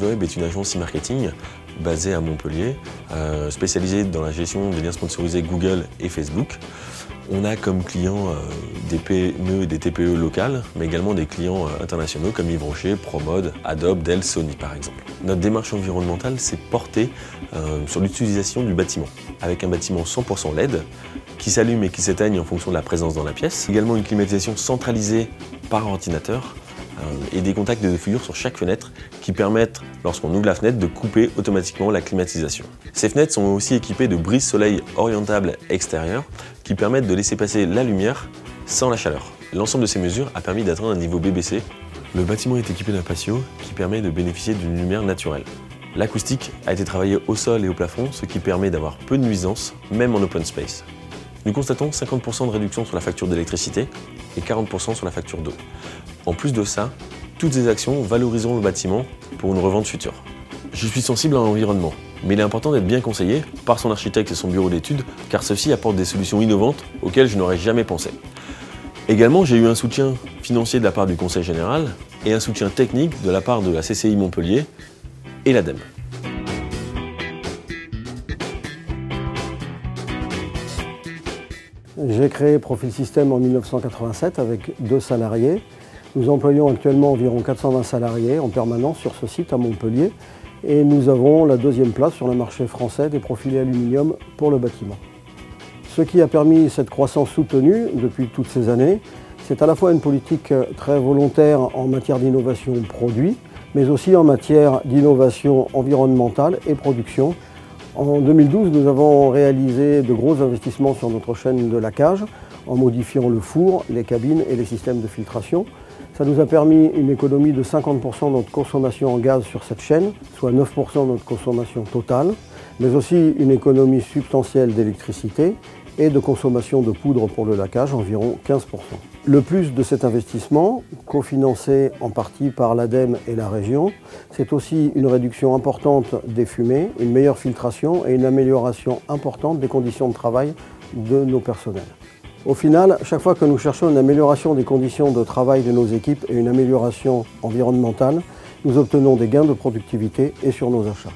Web est une agence e-marketing basée à Montpellier, spécialisée dans la gestion des liens sponsorisés Google et Facebook. On a comme clients des PME et des TPE locales, mais également des clients internationaux comme Yves Rocher, Promode, Adobe, Dell, Sony par exemple. Notre démarche environnementale s'est portée sur l'utilisation du bâtiment, avec un bâtiment 100% LED qui s'allume et qui s'éteigne en fonction de la présence dans la pièce. Également une climatisation centralisée par ordinateur et des contacts de diffusion sur chaque fenêtre qui permettent, lorsqu'on ouvre la fenêtre, de couper automatiquement la climatisation. Ces fenêtres sont aussi équipées de brise-soleil orientables extérieures qui permettent de laisser passer la lumière sans la chaleur. L'ensemble de ces mesures a permis d'atteindre un niveau BBC. Le bâtiment est équipé d'un patio qui permet de bénéficier d'une lumière naturelle. L'acoustique a été travaillée au sol et au plafond, ce qui permet d'avoir peu de nuisances, même en open space. Nous constatons 50% de réduction sur la facture d'électricité et 40% sur la facture d'eau. En plus de ça, toutes ces actions valoriseront le bâtiment pour une revente future. Je suis sensible à l'environnement, mais il est important d'être bien conseillé par son architecte et son bureau d'études, car ceux-ci apportent des solutions innovantes auxquelles je n'aurais jamais pensé. Également, j'ai eu un soutien financier de la part du Conseil général et un soutien technique de la part de la CCI Montpellier et l'ADEME. J'ai créé Profil System en 1987 avec 2 salariés. Nous employons actuellement environ 420 salariés en permanence sur ce site à Montpellier et nous avons la 2e place sur le marché français des profilés aluminium pour le bâtiment. Ce qui a permis cette croissance soutenue depuis toutes ces années, c'est à la fois une politique très volontaire en matière d'innovation produit, mais aussi en matière d'innovation environnementale et production. En 2012, nous avons réalisé de gros investissements sur notre chaîne de laquage en modifiant le four, les cabines et les systèmes de filtration. Ça nous a permis une économie de 50% de notre consommation en gaz sur cette chaîne, soit 9% de notre consommation totale, mais aussi une économie substantielle d'électricité et de consommation de poudre pour le laquage, environ 15%. Le plus de cet investissement, cofinancé en partie par l'ADEME et la région, c'est aussi une réduction importante des fumées, une meilleure filtration et une amélioration importante des conditions de travail de nos personnels. Au final, chaque fois que nous cherchons une amélioration des conditions de travail de nos équipes et une amélioration environnementale, nous obtenons des gains de productivité et sur nos achats.